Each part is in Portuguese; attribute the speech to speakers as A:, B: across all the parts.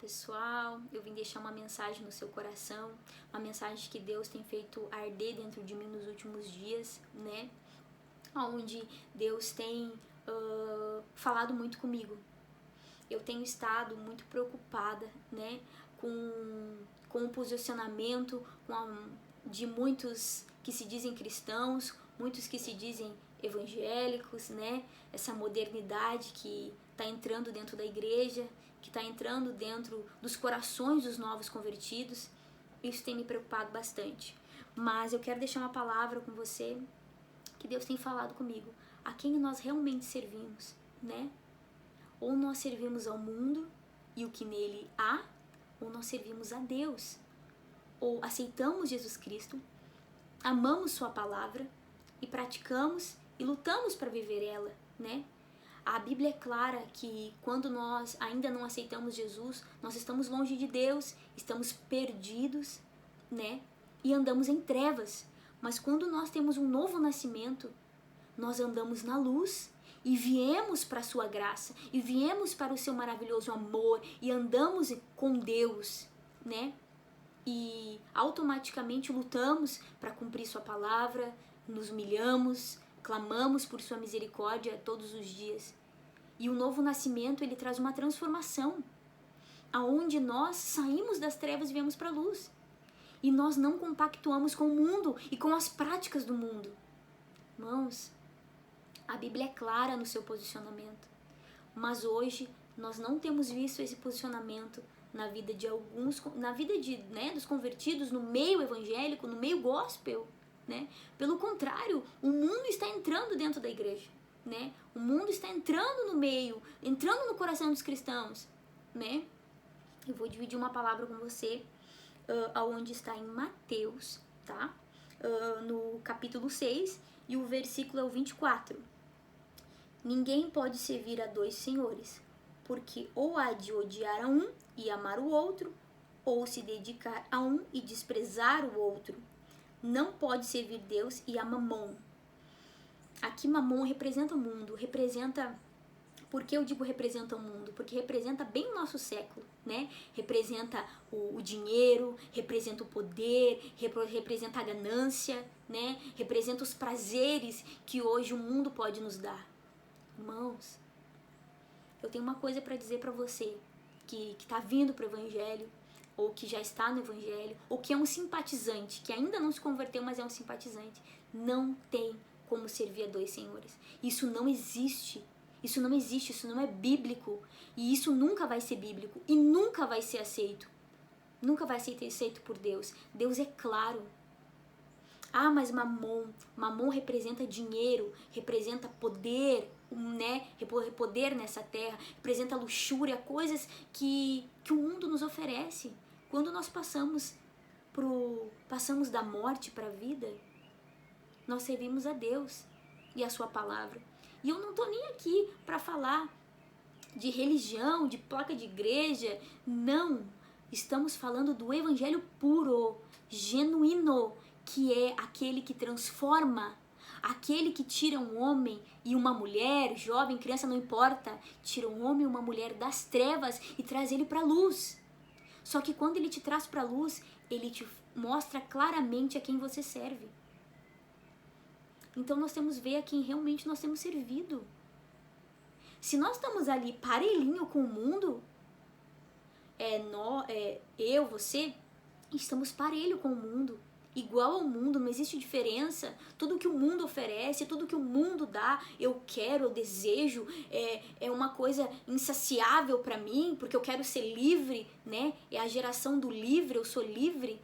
A: pessoal, eu vim deixar uma mensagem no seu coração, uma mensagem que Deus tem feito arder dentro de mim nos últimos dias, né? Onde Deus tem falado muito comigo. Eu tenho estado muito preocupada, né, com o posicionamento de muitos que se dizem cristãos, muitos que se dizem evangélicos, né? Essa modernidade que está entrando dentro da igreja, que está entrando dentro dos corações dos novos convertidos. Isso tem me preocupado bastante. Mas eu quero deixar uma palavra com você, que Deus tem falado comigo. A quem nós realmente servimos, né? Ou nós servimos ao mundo e o que nele há, ou nós servimos a Deus. Ou aceitamos Jesus Cristo, amamos sua palavra e praticamos e lutamos para viver ela, né? A Bíblia é clara que quando nós ainda não aceitamos Jesus, nós estamos longe de Deus, estamos perdidos, né? E andamos em trevas. Mas quando nós temos um novo nascimento, nós andamos na luz e viemos para a sua graça, e viemos para o seu maravilhoso amor, e andamos com Deus, né? E automaticamente lutamos para cumprir sua palavra, nos humilhamos, clamamos por sua misericórdia todos os dias. E o novo nascimento, ele traz uma transformação, aonde nós saímos das trevas e viemos para a luz. E nós não compactuamos com o mundo e com as práticas do mundo. Irmãos, a Bíblia é clara no seu posicionamento, mas hoje nós não temos visto esse posicionamento na vida de alguns, na vida dos convertidos, no meio evangélico, no meio gospel, né? Pelo contrário, o mundo está entrando dentro da igreja, né? O mundo está entrando no meio, entrando no coração dos cristãos, né? Eu vou dividir uma palavra com você, aonde está em Mateus, tá? No capítulo 6, e o versículo é o 24. Ninguém pode servir a dois senhores, porque ou há de odiar a um e amar o outro, ou se dedicar a um e desprezar o outro. Não pode servir Deus e a Mamon. Aqui Mamon representa o mundo, representa... Por que eu digo representa o mundo? Porque representa bem o nosso século, né? Representa o dinheiro, representa o poder, representa a ganância, né? Representa os prazeres que hoje o mundo pode nos dar. Irmãos, eu tenho uma coisa para dizer para você que está vindo para o Evangelho, ou que já está no Evangelho, ou que é um simpatizante, que ainda não se converteu, mas é um simpatizante. Não tem como servir a dois senhores. Isso não existe. Isso não existe, isso não é bíblico. E isso nunca vai ser bíblico. E nunca vai ser aceito. Nunca vai ser aceito por Deus. Deus é claro. Ah, mas Mamon representa dinheiro, representa poder, né? Poder nessa terra, representa luxúria, coisas que o mundo nos oferece. Quando nós passamos da morte para a vida, nós servimos a Deus e a sua palavra. E eu não tô nem aqui para falar de religião, de placa de igreja, não. Estamos falando do evangelho puro, genuíno, que é aquele que transforma, aquele que tira um homem e uma mulher, jovem, criança, não importa, tira um homem e uma mulher das trevas e traz ele para a luz. Só que quando ele te traz para a luz, ele te mostra claramente a quem você serve. Então nós temos que ver a quem realmente nós temos servido. Se nós estamos ali parelhinho com o mundo, eu, você, estamos parelho com o mundo, igual ao mundo, não existe diferença. Tudo que o mundo oferece, tudo que o mundo dá, eu quero, eu desejo, é uma coisa insaciável para mim, porque eu quero ser livre, né? É a geração do livre, eu sou livre.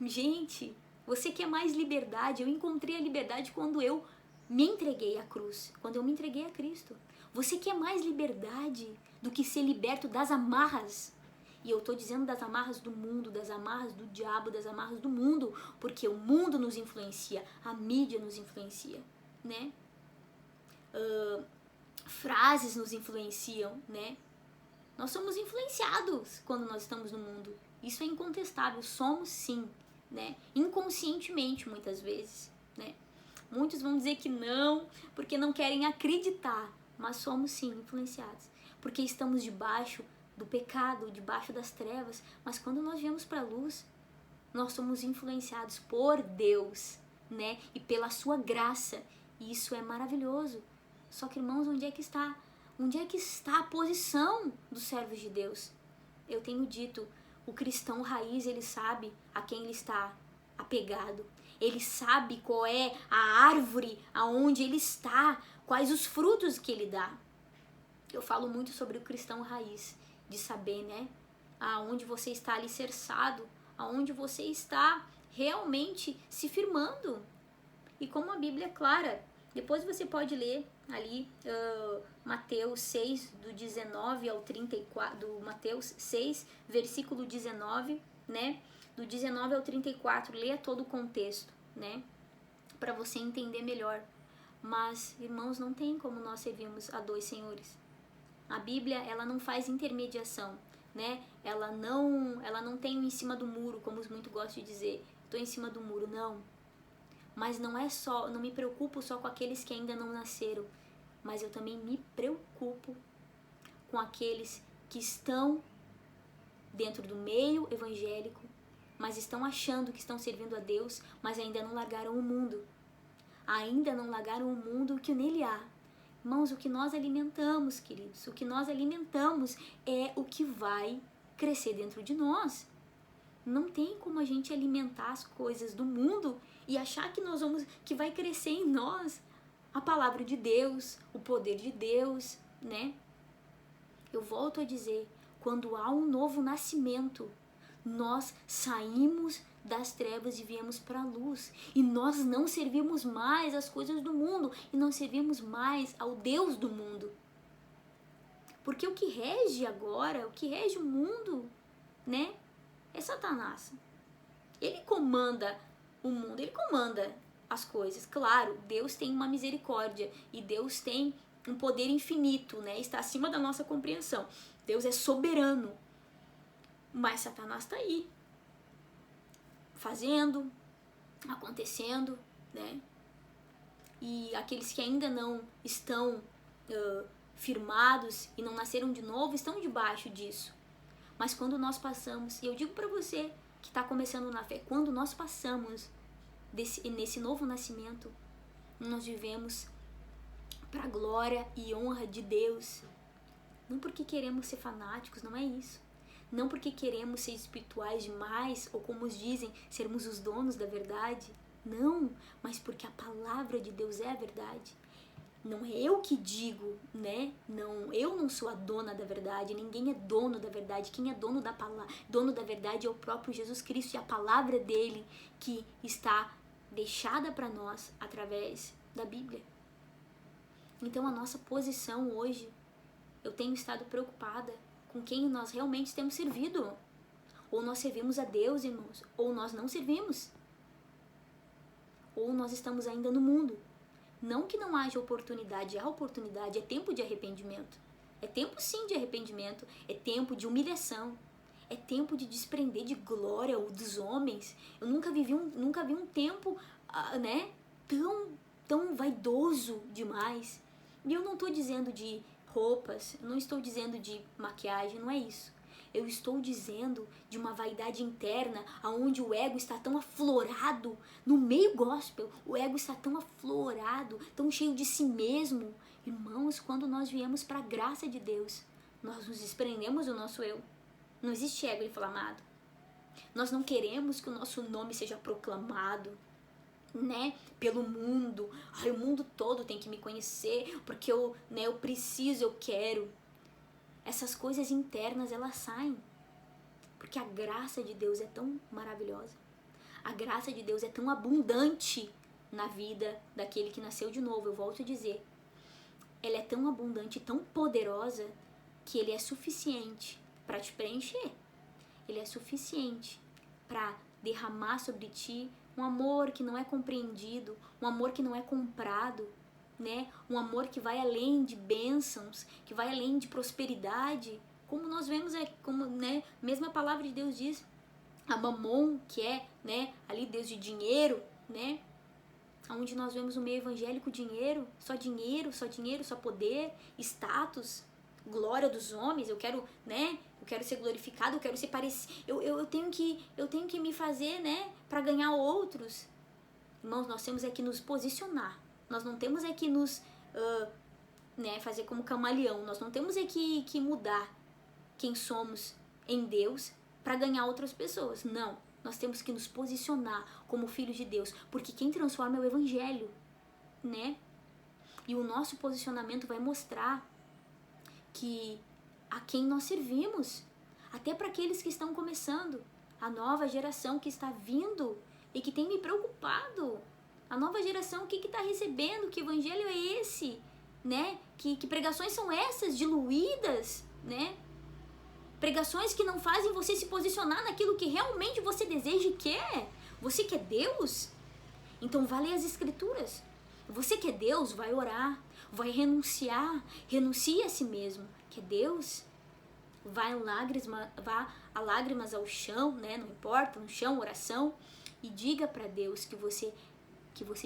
A: Gente, você quer mais liberdade? Eu encontrei a liberdade quando eu me entreguei à cruz, quando eu me entreguei a Cristo. Você quer mais liberdade do que ser liberto das amarras? E eu estou dizendo das amarras do mundo, das amarras do diabo, das amarras do mundo, porque o mundo nos influencia, a mídia nos influencia, né? Frases nos influenciam, né? Nós somos influenciados quando nós estamos no mundo. Isso é incontestável, somos sim, né? Inconscientemente muitas vezes, né? Muitos vão dizer que não, porque não querem acreditar, mas somos sim influenciados, porque estamos debaixo do pecado, debaixo das trevas, mas quando nós viemos para a luz, nós somos influenciados por Deus, né? E pela sua graça. E isso é maravilhoso. Só que, irmãos, onde é que está? Onde é que está a posição dos servos de Deus? Eu tenho dito, o cristão raiz, ele sabe a quem ele está apegado. Ele sabe qual é a árvore aonde ele está, quais os frutos que ele dá. Eu falo muito sobre o cristão raiz, de saber, né? Aonde você está alicerçado, aonde você está realmente se firmando. E como a Bíblia é clara, depois você pode ler ali Mateus 6, do 19 ao 34, do Mateus 6, versículo 19, né? Do 19 ao 34, leia todo o contexto, né? Para você entender melhor. Mas, irmãos, não tem como nós servirmos a dois senhores. A Bíblia, ela não faz intermediação, né? Ela não tem em cima do muro, como os muito gostam de dizer. Estou em cima do muro, não. Mas não me preocupo só com aqueles que ainda não nasceram, mas eu também me preocupo com aqueles que estão dentro do meio evangélico, mas estão achando que estão servindo a Deus, mas ainda não largaram o mundo. Ainda não largaram o mundo que nele há. Irmãos, o que nós alimentamos, queridos, o que nós alimentamos é o que vai crescer dentro de nós. Não tem como a gente alimentar as coisas do mundo e achar que vai crescer em nós a palavra de Deus, o poder de Deus, né? Eu volto a dizer, quando há um novo nascimento, nós saímos das trevas e viemos para a luz. E nós não servimos mais as coisas do mundo e não servimos mais ao Deus do mundo. Porque o que rege agora, o que rege o mundo, né? É Satanás. Ele comanda o mundo, ele comanda as coisas. Claro, Deus tem uma misericórdia e Deus tem um poder infinito, né? Está acima da nossa compreensão. Deus é soberano. Mas Satanás está aí, fazendo, acontecendo, né? E aqueles que ainda não estão firmados e não nasceram de novo, estão debaixo disso. Mas quando nós passamos, e eu digo para você que está começando na fé, quando nós passamos nesse novo nascimento, nós vivemos para a glória e honra de Deus. Não porque queremos ser fanáticos, não é isso. Não porque queremos ser espirituais demais, ou como dizem, sermos os donos da verdade. Não, mas porque a palavra de Deus é a verdade. Não é eu que digo, né? Não, eu não sou a dona da verdade, ninguém é dono da verdade. Quem é dono da palavra, dono da verdade é o próprio Jesus Cristo e a palavra dele que está deixada para nós através da Bíblia. Então a nossa posição hoje, eu tenho estado preocupada com quem nós realmente temos servido. Ou nós servimos a Deus, irmãos, ou nós não servimos. Ou nós estamos ainda no mundo. Não que não haja oportunidade, há oportunidade, é tempo de arrependimento. É tempo sim de arrependimento, é tempo de humilhação, é tempo de desprender de glória dos homens. Eu nunca vi um tempo, né, tão vaidoso demais. E eu não estou dizendo de roupas, eu não estou dizendo de maquiagem, não é isso. Eu estou dizendo de uma vaidade interna, onde o ego está tão aflorado. No meio gospel, o ego está tão aflorado, tão cheio de si mesmo. Irmãos, quando nós viemos para a graça de Deus, nós nos desprendemos do nosso eu. Não existe ego inflamado. Nós não queremos que o nosso nome seja proclamado, né, pelo mundo. Ai, o mundo todo tem que me conhecer, porque eu preciso, eu quero. Essas coisas internas, elas saem. Porque a graça de Deus é tão maravilhosa. A graça de Deus é tão abundante na vida daquele que nasceu de novo. Eu volto a dizer. Ela é tão abundante, tão poderosa, que ele é suficiente para te preencher. Ele é suficiente para derramar sobre ti um amor que não é compreendido, um amor que não é comprado, né? Um amor que vai além de bênçãos, que vai além de prosperidade, como nós vemos, como, né, mesmo a palavra de Deus diz, a Mamon, que é, né, ali Deus de dinheiro, né? Onde nós vemos no meio evangélico dinheiro, só poder, status. glória dos homens, eu quero, né? Eu quero ser glorificado, eu quero ser parecido, eu tenho que me fazer, né? Para ganhar outros. Irmãos, nós temos é que nos posicionar. Nós não temos é que nos, né? Fazer como camaleão. Nós não temos é que mudar quem somos em Deus para ganhar outras pessoas. Não. Nós temos que nos posicionar como filhos de Deus, porque quem transforma é o Evangelho, né? E o nosso posicionamento vai mostrar que a quem nós servimos, até para aqueles que estão começando, a nova geração que está vindo e que tem me preocupado, a nova geração, o que está recebendo, que evangelho é esse, né? Que pregações são essas, diluídas, né? Pregações que não fazem você se posicionar naquilo que realmente você deseja e quer. Você quer Deus? Então vá ler as Escrituras. Você quer Deus? Vai orar, vai renunciar, renuncie a si mesmo. Quer Deus? Vá a lágrimas ao chão, né? Não importa, no chão, oração, e diga para Deus que você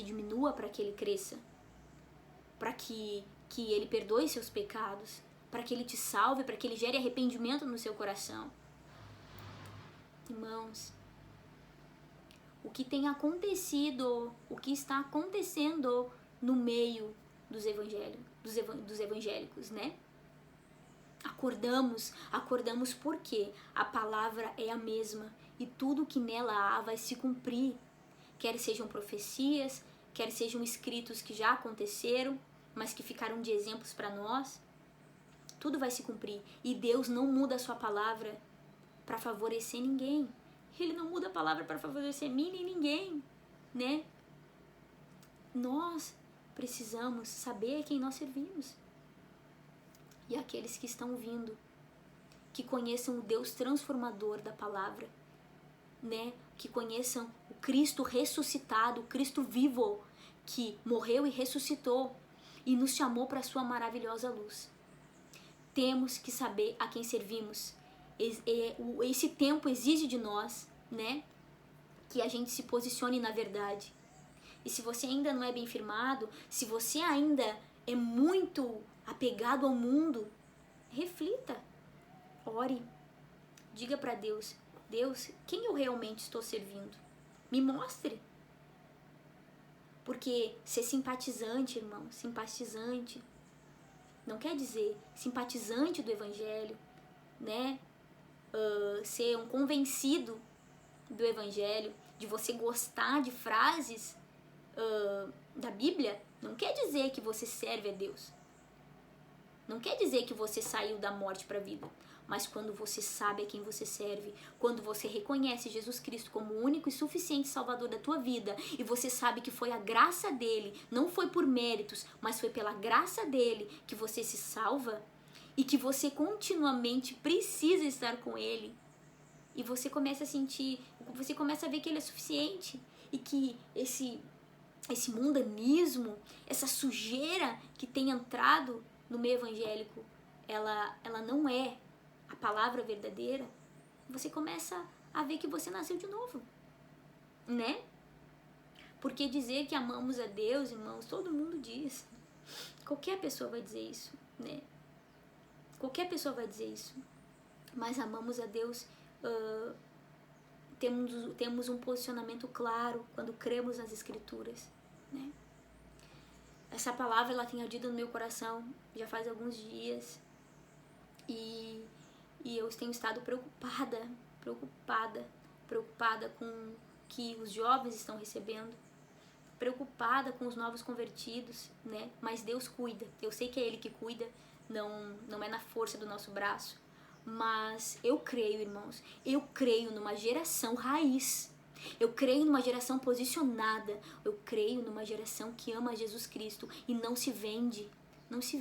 A: diminua para que Ele cresça, para que Ele perdoe seus pecados, para que Ele te salve, para que Ele gere arrependimento no seu coração. Irmãos, o que tem acontecido, o que está acontecendo no meio dos evangélicos, né? Acordamos porque a palavra é a mesma e tudo que nela há vai se cumprir, quer sejam profecias, quer sejam escritos que já aconteceram, mas que ficaram de exemplos para nós. Tudo vai se cumprir. E Deus não muda a sua palavra para favorecer ninguém. Ele não muda a palavra para favorecer mim nem ninguém, né? Nós precisamos saber a quem nós servimos. E aqueles que estão vindo, que conheçam o Deus transformador da palavra, né? Que conheçam o Cristo ressuscitado, o Cristo vivo, que morreu e ressuscitou e nos chamou para a sua maravilhosa luz. Temos que saber a quem servimos. Esse tempo exige de nós, né, que a gente se posicione na verdade. E se você ainda não é bem firmado, se você ainda é muito apegado ao mundo, reflita, ore, diga para Deus, Deus, quem eu realmente estou servindo? Me mostre. Porque ser simpatizante, irmão, simpatizante, não quer dizer simpatizante do Evangelho, né? Ser um convencido do Evangelho, de você gostar de frases da Bíblia, não quer dizer que você serve a Deus. Não quer dizer que você saiu da morte para a vida. Mas quando você sabe a quem você serve, quando você reconhece Jesus Cristo como o único e suficiente Salvador da tua vida, e você sabe que foi a graça dele, não foi por méritos, mas foi pela graça dele que você se salva, e que você continuamente precisa estar com ele, e você começa a sentir, você começa a ver que ele é suficiente, e que esse mundanismo, essa sujeira que tem entrado no meio evangélico, ela não é a palavra verdadeira, você começa a ver que você nasceu de novo, né? Porque dizer que amamos a Deus, irmãos, todo mundo diz. Qualquer pessoa vai dizer isso, né? Qualquer pessoa vai dizer isso. Mas amamos a Deus, temos um posicionamento claro quando cremos nas Escrituras, né? Essa palavra, ela tem ardido no meu coração já faz alguns dias. E eu tenho estado preocupada com o que os jovens estão recebendo, preocupada com os novos convertidos, né? Mas Deus cuida, eu sei que é Ele que cuida, não é na força do nosso braço, mas eu creio, irmãos, eu creio numa geração raiz, eu creio numa geração posicionada, eu creio numa geração que ama Jesus Cristo e não se vende. Não se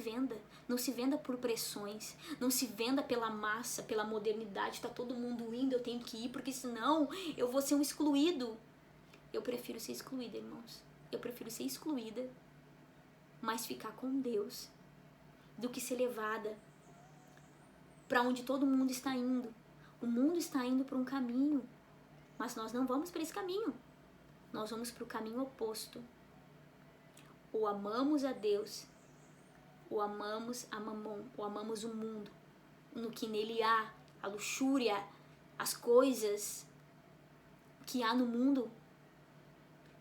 A: venda por pressões, não se venda pela massa, pela modernidade, tá todo mundo indo, eu tenho que ir, porque senão eu vou ser um excluído. Eu prefiro ser excluída, irmãos. Eu prefiro ser excluída, mas ficar com Deus, do que ser levada para onde todo mundo está indo. O mundo está indo para um caminho, mas nós não vamos para esse caminho. Nós vamos para o caminho oposto. Ou amamos a Deus, ou amamos a Mamon, ou amamos o mundo, no que nele há, a luxúria, as coisas que há no mundo,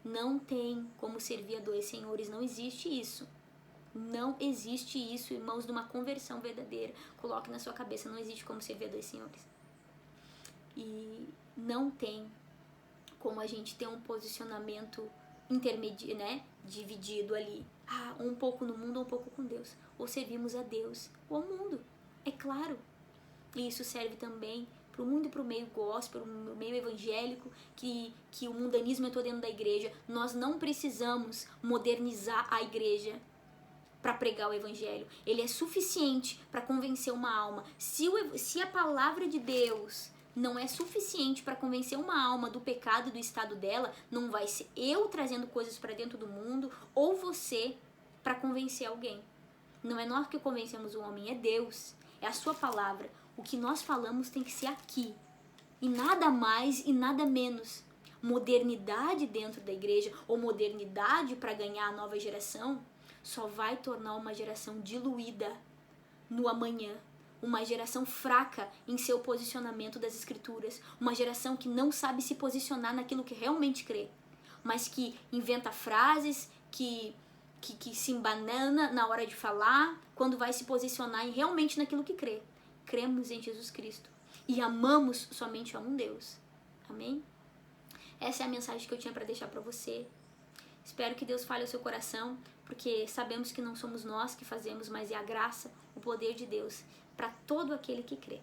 A: não tem como servir a dois senhores, não existe isso. Não existe isso, irmãos, de uma conversão verdadeira. Coloque na sua cabeça, não existe como servir a dois senhores. E não tem como a gente ter um posicionamento intermediário, né? Dividido ali. Um pouco no mundo, um pouco com Deus. Ou servimos a Deus ou ao mundo. É claro. E isso serve também para o mundo e para o meio gospel, para o meio evangélico, que o mundanismo entrou dentro da igreja. Nós não precisamos modernizar a igreja para pregar o evangelho. Ele é suficiente para convencer uma alma. Se a palavra de Deus não é suficiente para convencer uma alma do pecado e do estado dela, não vai ser eu trazendo coisas para dentro do mundo ou você para convencer alguém. Não é nós que convencemos o homem, é Deus. É a sua palavra. O que nós falamos tem que ser aqui. E nada mais e nada menos. Modernidade dentro da igreja ou modernidade para ganhar a nova geração só vai tornar uma geração diluída no amanhã. Uma geração fraca em seu posicionamento das escrituras. Uma geração que não sabe se posicionar naquilo que realmente crê. Mas que inventa frases, que se embanana na hora de falar, quando vai se posicionar realmente naquilo que crê. Cremos em Jesus Cristo. E amamos somente a um Deus. Amém? Essa é a mensagem que eu tinha para deixar para você. Espero que Deus fale ao seu coração, porque sabemos que não somos nós que fazemos, mas é a graça, o poder de Deus para todo aquele que crê.